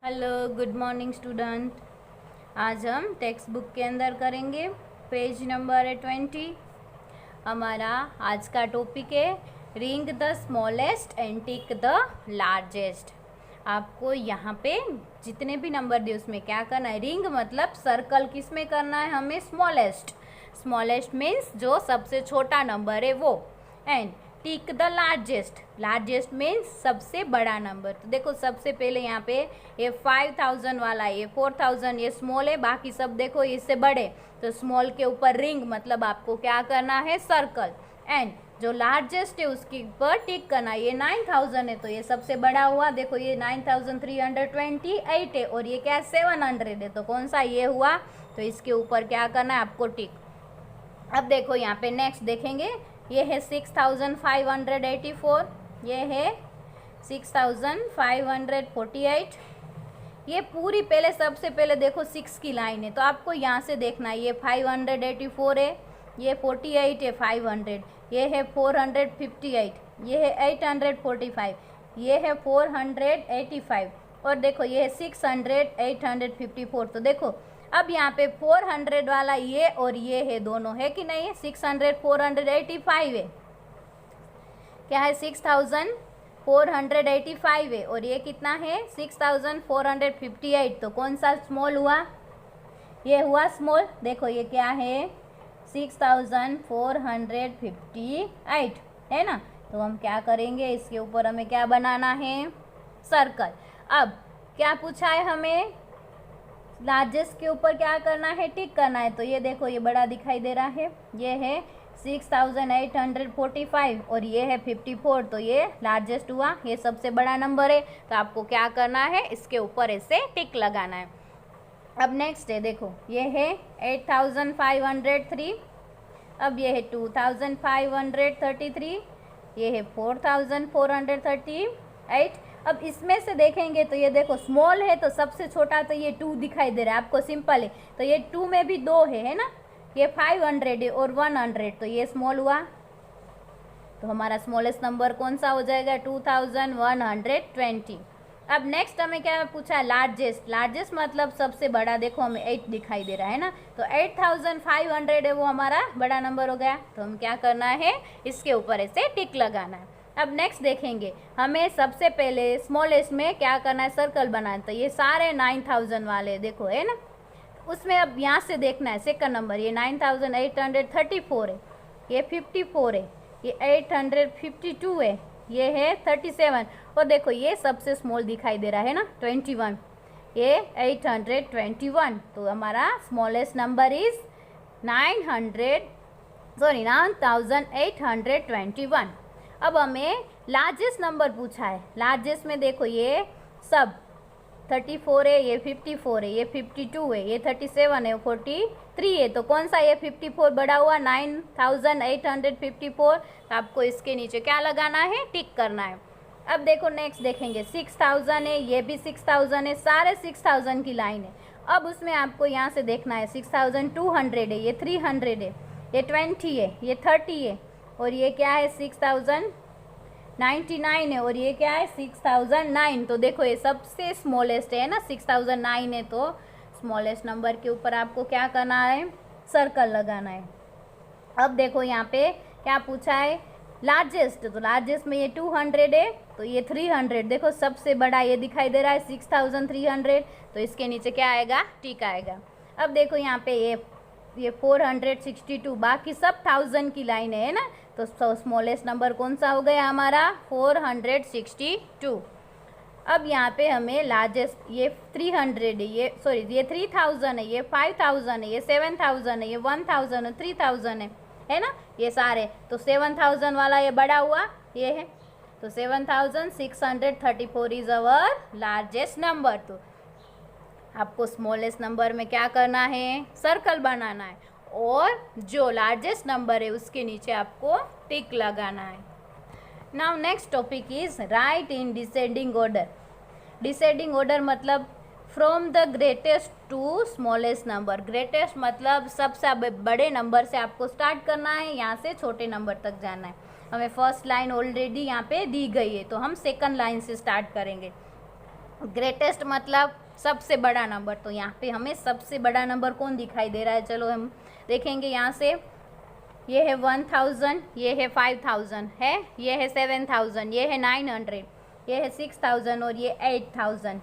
Hello, good morning student. आज हम text book के अंदर करेंगे, पेज नंबर है 20। हमारा आज का टॉपिक है ring the smallest and tick the largest. आपको यहाँ पे जितने भी नंबर दिए उसमें क्या करना है, रिंग मतलब सर्कल, किस में करना है हमें, स्मॉलेस्ट। स्मॉलेस्ट मीन्स जो सबसे छोटा नंबर है वो, and tick the largest. Largest means सबसे बड़ा नंबर। तो देखो सबसे पहले यहाँ पे ये 5000 वाला है, ये 4000, ये स्मॉल है, बाकी सब देखो इससे बड़े। तो स्मॉल के ऊपर रिंग मतलब आपको क्या करना है, सर्कल। एंड जो लार्जेस्ट है उसके ऊपर टिक करना है। ये 9000 है तो ये सबसे बड़ा हुआ, देखो ये 9328 है, और ये क्या है 700 है, तो कौन सा ये हुआ, तो इसके ऊपर क्या करना है आपको, टिक। अब देखो यहाँ पे नेक्स्ट देखेंगे, ये है 6584, ये है 6548। ये पूरी पहले सबसे पहले देखो 6 की लाइन है, तो आपको यहाँ से देखना है, ये 584 है, ये 48 है, 500, ये है 458, ये है 845, ये है 485, और देखो ये है 600, 854। तो देखो अब यहाँ पे 400 वाला ये और ये है, दोनों है कि नहीं है, 600 485 है, क्या है 6485 है, और ये कितना है 6458। तो कौन सा स्मॉल हुआ, ये हुआ स्मॉल। देखो ये क्या है 6458 है ना। तो हम क्या करेंगे, इसके ऊपर हमें क्या बनाना है, सर्कल। अब क्या पूछा है हमें, लार्जेस्ट के ऊपर क्या करना है, टिक करना है। तो ये देखो ये बड़ा दिखाई दे रहा है, ये है 6845 और ये है 54, तो ये लार्जेस्ट हुआ, ये सबसे बड़ा नंबर है। तो आपको क्या करना है, इसके ऊपर ऐसे टिक लगाना है। अब नेक्स्ट है, देखो ये है 8503, अब ये है 2533, ये है 4438। अब इसमें से देखेंगे तो ये देखो स्मॉल है, तो सबसे छोटा तो ये 2 दिखाई दे रहा है आपको, सिंपल है। तो ये 2 में भी 2 है ना, ये 500 है और 100, तो ये स्मॉल हुआ। तो हमारा स्मॉलेस्ट नंबर कौन सा हो जाएगा, 2120। अब नेक्स्ट हमें क्या पूछा है, लार्जेस्ट। लार्जेस्ट मतलब सबसे बड़ा, देखो हमें 8 दिखाई दे रहा है ना, तो 8500 है वो हमारा बड़ा नंबर हो गया। तो हम क्या करना है, इसके ऊपर ऐसे टिक लगाना है। अब नेक्स्ट देखेंगे, हमें सबसे पहले स्मॉलेस्ट में क्या करना है, सर्कल बनाना है। तो ये सारे 9000 वाले देखो है ना, उसमें अब यहाँ से देखना है सेकंड नंबर, ये 9834 है, ये 54 है, ये 852 है, ये है 37, और देखो ये सबसे स्मॉल दिखाई दे रहा है ना 21, ये 821। तो हमारा स्मॉलेस्ट नंबर इज 9821। अब हमें लार्जेस्ट नंबर पूछा है। लार्जेस्ट में देखो ये सब 34 है, ये 54 है, ये 52 है, ये 37 है, 43 है, तो कौन सा ये 54 बड़ा हुआ, 9854। तो आपको इसके नीचे क्या लगाना है, टिक करना है। अब देखो नेक्स्ट देखेंगे, 6000 है, ये भी 6000 है, सारे 6000 की लाइन है। अब उसमें आपको यहाँ से देखना है 6200 है, ये 300 है, ये 20 है, ये 30 है, और ये क्या है 6099 है, और ये क्या है 6009। तो देखो ये सबसे स्मॉलेस्ट है ना, 6009 है, तो स्मॉलेस्ट नंबर के ऊपर आपको क्या करना है, सर्कल लगाना है। अब देखो यहाँ पे क्या पूछा है, लार्जेस्ट। तो लार्जेस्ट में ये 200 है, तो ये 300, देखो सबसे बड़ा ये दिखाई दे रहा है 6300, तो इसके नीचे क्या आएगा, टिक आएगा। अब देखो यहाँ पे ये 462, बाकी सब 1000 की लाइन है ना, तो स्मॉलेस्ट नंबर कौन सा हो गया हमारा, 462। अब यहाँ पे हमें लार्जेस्ट, ये 300 है, ये सॉरी ये 3000 है, ये 5000 है, ये 7000 है, ये 1000 है, 3000 है ना, ये सारे। तो 7000 वाला ये बड़ा हुआ, ये है, तो 7634 इज अवर लार्जेस्ट नंबर। तो आपको स्मॉलेस्ट नंबर में क्या करना है, सर्कल बनाना है, और जो लार्जेस्ट नंबर है उसके नीचे आपको टिक लगाना है। Now next topic is write in descending order. Descending order मतलब from the greatest to smallest number. Greatest मतलब सबसे बड़े नंबर से आपको स्टार्ट करना है, यहाँ से छोटे नंबर तक जाना है। हमें फर्स्ट लाइन ऑलरेडी यहाँ पे दी गई है, तो हम सेकंड लाइन से स्टार्ट करेंगे। ग्रेटेस्ट मतलब सबसे बड़ा नंबर, तो यहाँ पे हमें सबसे बड़ा नंबर कौन दिखाई दे रहा है, चलो हम देखेंगे यहाँ से। ये है 1000, ये है 5000 है, ये है 7000, ये है 900, ये है 6000 और ये 8000।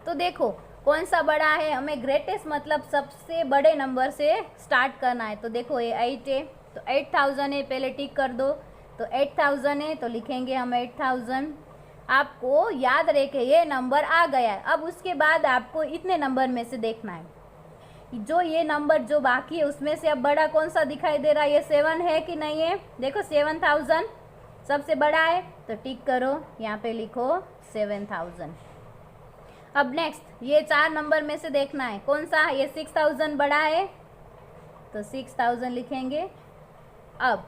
तो देखो कौन सा बड़ा है, हमें ग्रेटेस्ट मतलब सबसे बड़े नंबर से स्टार्ट करना है। तो देखो ये 8 है, तो 8000 है, पहले टिक कर दो। तो 8000 है तो लिखेंगे हम 8000। आपको याद रहे कि ये नंबर आ गया है। अब उसके बाद आपको इतने नंबर में से देखना है, जो ये नंबर जो बाकी है उसमें से अब बड़ा कौन सा दिखाई दे रहा है, ये 7 है कि नहीं है। देखो 7000 सबसे बड़ा है, तो टिक करो, यहाँ पे लिखो 7000। अब नेक्स्ट ये 4 नंबर में से देखना है कौन सा, ये 6000 बड़ा है, तो 6000 लिखेंगे। अब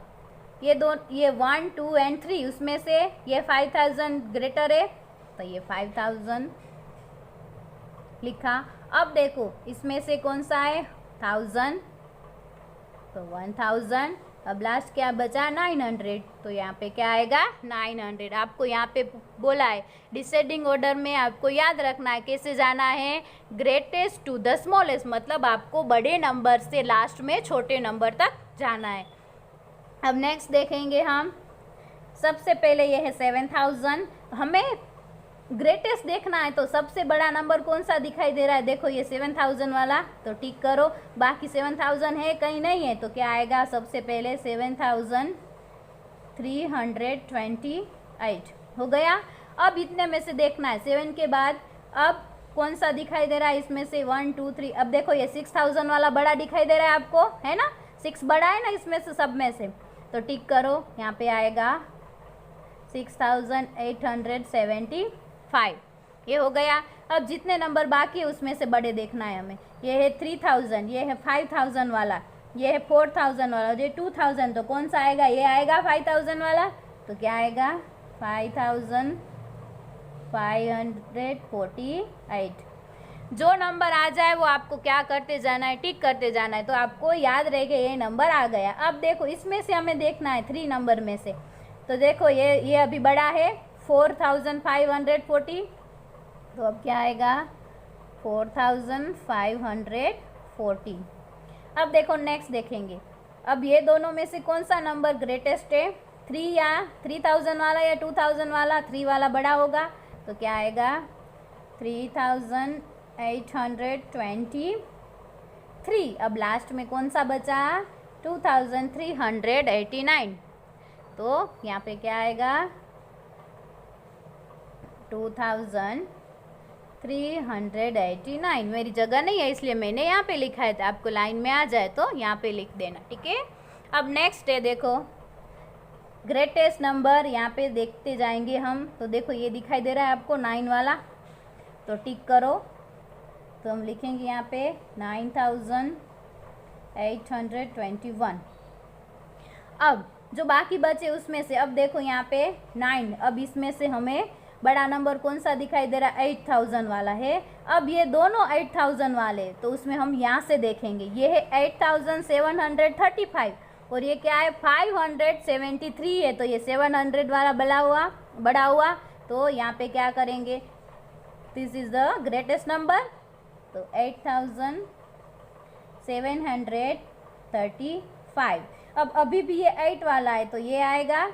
ये 1 2 एंड 3 उसमें से ये 5000 ग्रेटर है, तो ये 5000 लिखा। अब देखो इसमें से कौन सा है 1000, तो 1000। अब लास्ट क्या बचा 900, तो यहाँ पे क्या आएगा 900। आपको यहाँ पे बोला है डिसेंडिंग ऑर्डर में आपको याद रखना है कैसे जाना है, ग्रेटेस्ट टू द स्मॉलेस्ट, मतलब आपको बड़े नंबर से लास्ट में छोटे नंबर तक जाना है। अब नेक्स्ट देखेंगे हम, सबसे पहले ये है 7000, हमें ग्रेटेस्ट देखना है, तो सबसे बड़ा नंबर कौन सा दिखाई दे रहा है, देखो ये 7000 वाला, तो टिक करो। बाकी 7000 है कहीं नहीं है, तो क्या आएगा, सबसे पहले 7328 हो गया। अब इतने में से देखना है 7 के बाद अब कौन सा दिखाई दे रहा है इसमें से 1 2 3। अब देखो ये 6000 वाला बड़ा दिखाई दे रहा है आपको, है ना, 6 बड़ा है ना इसमें से, सब में से, तो टिक करो। यहाँ पे आएगा 6875, ये हो गया। अब जितने नंबर बाकी है उसमें से बड़े देखना है हमें, ये है 3000, ये है 5000 वाला, ये है 4000 वाला, ये 2000, तो कौन सा आएगा, ये आएगा 5000 वाला, तो क्या आएगा 5548। जो नंबर आ जाए वो आपको क्या करते जाना है, टिक करते जाना है, तो आपको याद रहेगा ये नंबर आ गया। अब देखो इसमें से हमें देखना है 3 नंबर में से, तो देखो ये अभी बड़ा है 4540, तो अब क्या आएगा 4540। अब देखो नेक्स्ट देखेंगे, अब ये दोनों में से कौन सा नंबर ग्रेटेस्ट है, 3 या 3000 वाला या 2000 वाला, 3 वाला बड़ा होगा, तो क्या आएगा 3823। अब लास्ट में कौन सा बचा 2389, तो यहाँ पे क्या आएगा 2389। मेरी जगह नहीं है इसलिए मैंने यहाँ पे लिखा है, आपको लाइन में आ जाए तो यहाँ पे लिख देना, ठीक है। अब नेक्स्ट है देखो ग्रेटेस्ट नंबर, यहाँ पे देखते जाएंगे हम, तो देखो ये दिखाई दे रहा है आपको 9 वाला, तो टिक करो। तो हम लिखेंगे यहाँ पे 9821। अब जो बाकी बचे उसमें से, अब देखो यहाँ पे 9, अब इसमें से हमें बड़ा नंबर कौन सा दिखाई दे रहा है, 8000 वाला है। अब ये दोनों 8000 वाले, तो उसमें हम यहाँ से देखेंगे, ये है 8735 और ये क्या है 573 है, तो ये 700 वाला बड़ा हुआ, तो यहाँ पे क्या करेंगे, this is the greatest number, तो 8735। अब अभी भी ये 8 वाला है, तो ये आएगा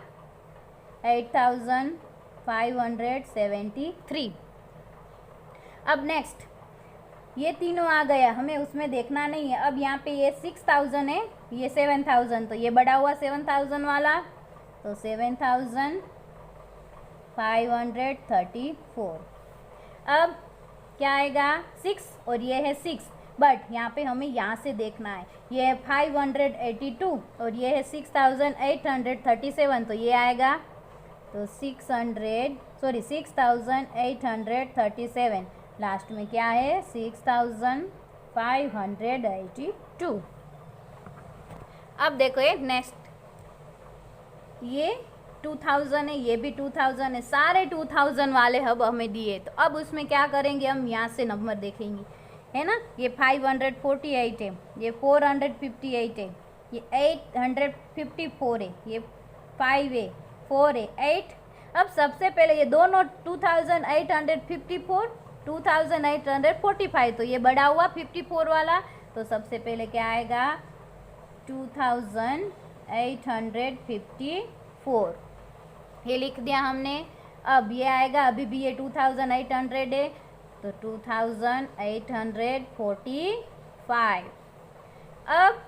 8573। अब नेक्स्ट ये तीनों आ गया, हमें उसमें देखना नहीं है। अब यहाँ पे ये 6000 है, ये 7000, तो ये बड़ा हुआ 7000 वाला, तो 7534। अब क्या आएगा 6 और ये है 6, बट यहाँ पे हमें यहाँ से देखना है, ये है 582 और ये है 6837, तो ये आएगा तो 6837। लास्ट में क्या है 6582। अब देखो ये नेक्स्ट, ये 2000 है, ये भी 2000 है, सारे 2000 वाले अब हमें दिए, तो अब उसमें क्या करेंगे, हम यहाँ से नंबर देखेंगे, है ना। ये 548 है, ये 458 है, ये 854 है, ये 5 है, 4 है, 8 अब सबसे पहले ये दोनों 2854 2845, तो ये बड़ा हुआ 54 वाला, तो सबसे पहले क्या आएगा 2854, ये लिख दिया हमने। अब ये आएगा, अभी भी ये 2800 है तो 2845। अब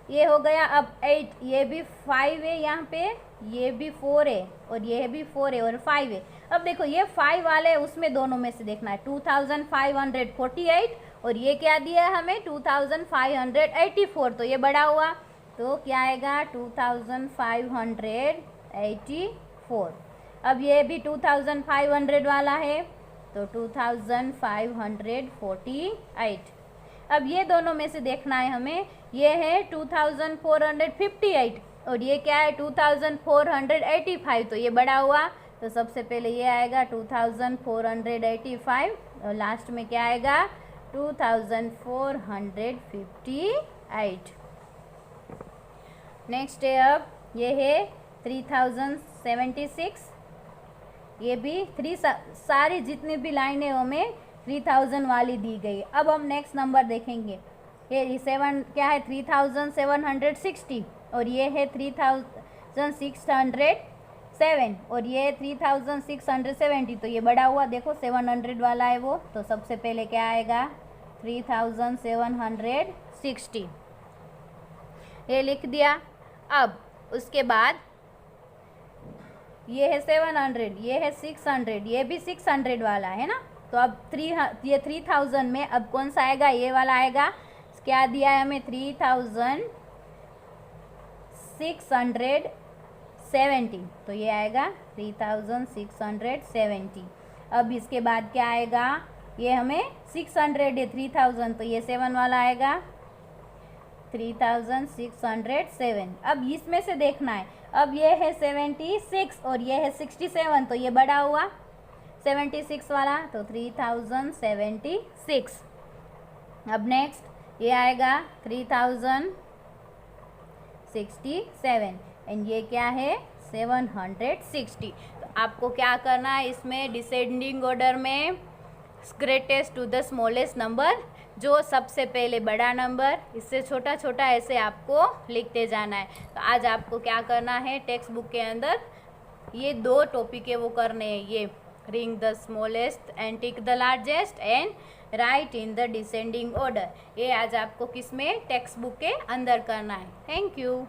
ये हो गया, अब 8, ये भी 5 है यहाँ पे, ये भी 4 है और ये भी 4 है और 5 है। अब देखो ये 5 वाले उसमें दोनों में से देखना है, 2548 और ये क्या दिया है हमें 2584, तो ये बड़ा हुआ, तो क्या आएगा 2584। अब ये भी 2500 वाला है तो 2548। अब ये दोनों में से देखना है हमें, ये है 2458 और ये क्या है 2485, तो ये बड़ा हुआ, तो सबसे पहले ये आएगा 2485 और लास्ट में क्या आएगा 2458। नेक्स्ट है, अब ये है 3076, ये भी सारी जितनी भी लाइनें हमें 3000 वाली दी गई। अब हम नेक्स्ट नंबर देखेंगे, ये 7 क्या है 3760 और ये है 3607 और ये 3670, तो ये बड़ा हुआ, देखो 700 वाला है वो, तो सबसे पहले क्या आएगा 3760, ये लिख दिया। अब उसके बाद ये है 700, ये है 600, ये भी 600 वाला है ना, तो अब ये 3000 में अब कौन सा आएगा, ये वाला आएगा, क्या दिया है हमें 3670, तो ये आएगा 3670। अब इसके बाद क्या आएगा, ये हमें 600 है 3000, तो ये 7 वाला आएगा 3607। अब इसमें से देखना है, अब ये है 76 और ये है 67, तो ये बड़ा हुआ 76 वाला, तो 3076। अब नेक्स्ट ये आएगा 3067 एंड ये क्या है 760। तो आपको क्या करना है, इसमें डिसेंडिंग ऑर्डर में greatest to the smallest number, जो सबसे पहले बड़ा नंबर, इससे छोटा छोटा ऐसे आपको लिखते जाना है। तो आज आपको क्या करना है, टेक्स्ट बुक के अंदर ये 2 टॉपिक है वो करने हैं, ये ring the smallest and tick the largest and right in the descending order, ये आज आपको किस में टेक्स्ट बुक के अंदर करना है। Thank you.